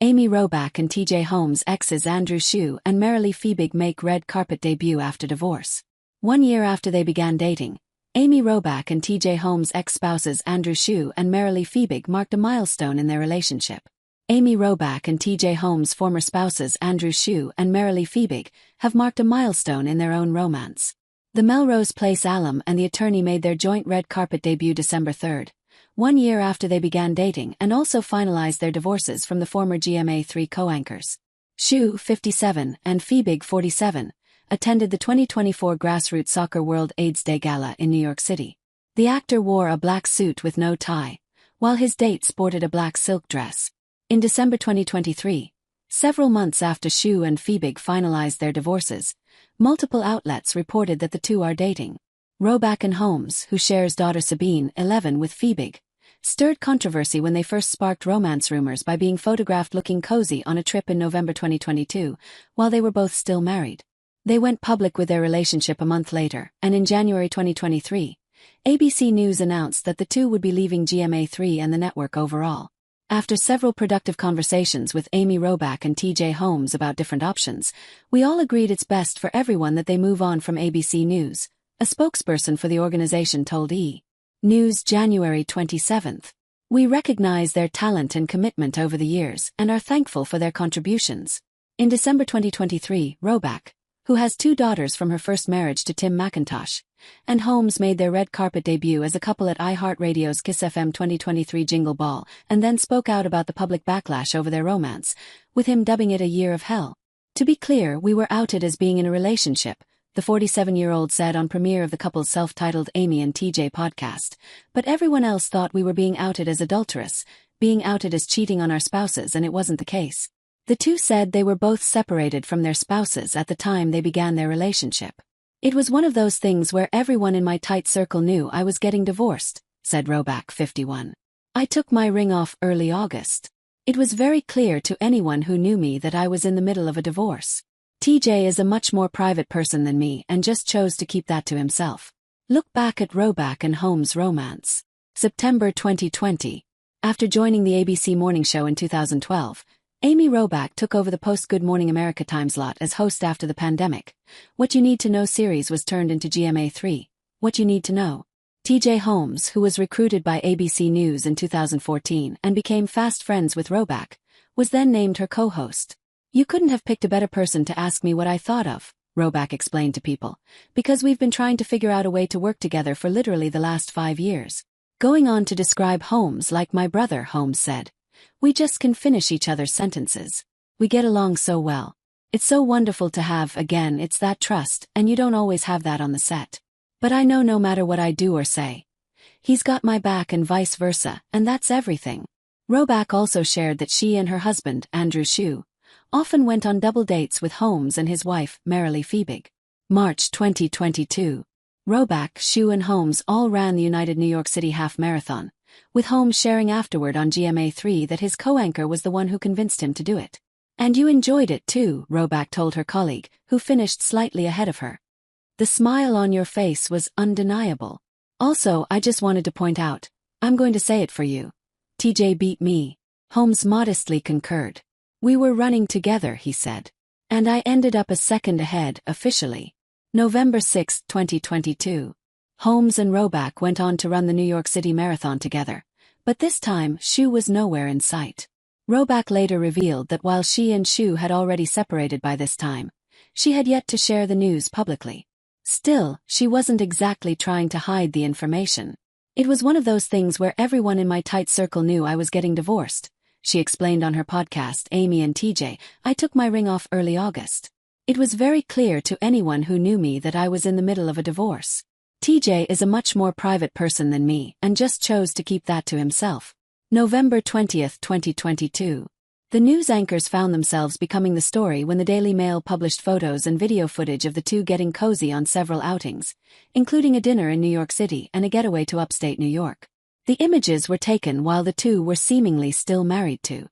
Robach and T.J. Holmes Exes Shue and Marilee Fiebig make red carpet debut after divorce. 1 year after they began dating, Robach and T.J. Holmes' ex-spouses Shue and Marilee Fiebig marked a milestone in their relationship. Robach and T.J. Holmes' former spouses Shue and Marilee Fiebig have marked a milestone in their own romance. The Melrose Place alum and the attorney made their joint red carpet debut December 3, 1 year after they began dating, and also finalized their divorces from the former GMA3 co-anchors. Shue, 57, and Fiebig, 47, attended the 2024 Grassroots Soccer World AIDS Day Gala in New York City. The actor wore a black suit with no tie, while his date sported a black silk dress. In December 2023, several months after Shue and Fiebig finalized their divorces, multiple outlets reported that the two are dating. Robach and Holmes, who shares daughter Sabine, 11, with Fiebig, stirred controversy when they first sparked romance rumors by being photographed looking cozy on a trip in November 2022, while they were both still married. They went public with their relationship a month later, and in January 2023, ABC News announced that the two would be leaving GMA3 and the network overall. After several productive conversations with Robach and T.J. Holmes about different options, we all agreed it's best for everyone that they move on from ABC News, a spokesperson for the organization told E! News January 27. We recognize their talent and commitment over the years and are thankful for their contributions. In December 2023, Robach, who has 2 daughters from her first marriage to Tim McIntosh, and Holmes made their red carpet debut as a couple at iHeartRadio's Kiss FM 2023 Jingle Ball, and then spoke out about the public backlash over their romance, with him dubbing it a year of hell. To be clear, we were outed as being in a relationship, the 47-year-old said on premiere of the couple's self-titled Amy and TJ podcast, but everyone else thought we were being outed as adulterous, being outed as cheating on our spouses, and it wasn't the case. The two said they were both separated from their spouses at the time they began their relationship. It was one of those things where everyone in my tight circle knew I was getting divorced, said Robach, 51. I took my ring off early August. It was very clear to anyone who knew me that I was in the middle of a divorce. TJ is a much more private person than me and just chose to keep that to himself. Look back at Robach and Holmes' romance. September 2020. After joining the ABC Morning Show in 2012, Robach took over the post Good Morning America time slot as host after the pandemic. What You Need to Know series was turned into GMA3. What You Need to Know. TJ Holmes, who was recruited by ABC News in 2014 and became fast friends with Robach, was then named her co-host. You couldn't have picked a better person to ask me what I thought of, Robach explained to People, because we've been trying to figure out a way to work together for literally the last 5 years. Going on to describe Holmes like my brother, Holmes said. We just can finish each other's sentences. We get along so well. It's so wonderful to have, again, it's that trust, and you don't always have that on the set. But I know no matter what I do or say, he's got my back and vice versa, and that's everything. Robach also shared that she and her husband, Shue, often went on double dates with Holmes and his wife, Marilee Fiebig. March 2022. Robach, Shue and Holmes all ran the United New York City Half Marathon, with Holmes sharing afterward on GMA3 that his co-anchor was the one who convinced him to do it. And you enjoyed it too, Robach told her colleague, who finished slightly ahead of her. The smile on your face was undeniable. Also, I just wanted to point out, I'm going to say it for you. TJ beat me. Holmes modestly concurred. We were running together, he said. And I ended up a second ahead, officially. November 6, 2022. Holmes and Robach went on to run the New York City Marathon together, but this time Shue was nowhere in sight. Robach later revealed that while she and Shue had already separated by this time, she had yet to share the news publicly. Still, she wasn't exactly trying to hide the information. It was one of those things where everyone in my tight circle knew I was getting divorced, she explained on her podcast Amy and TJ. I took my ring off early August. It was very clear to anyone who knew me that I was in the middle of a divorce. TJ is a much more private person than me and just chose to keep that to himself. November 20, 2022. The news anchors found themselves becoming the story when the Daily Mail published photos and video footage of the two getting cozy on several outings, including a dinner in New York City and a getaway to upstate New York. The images were taken while the two were seemingly still married to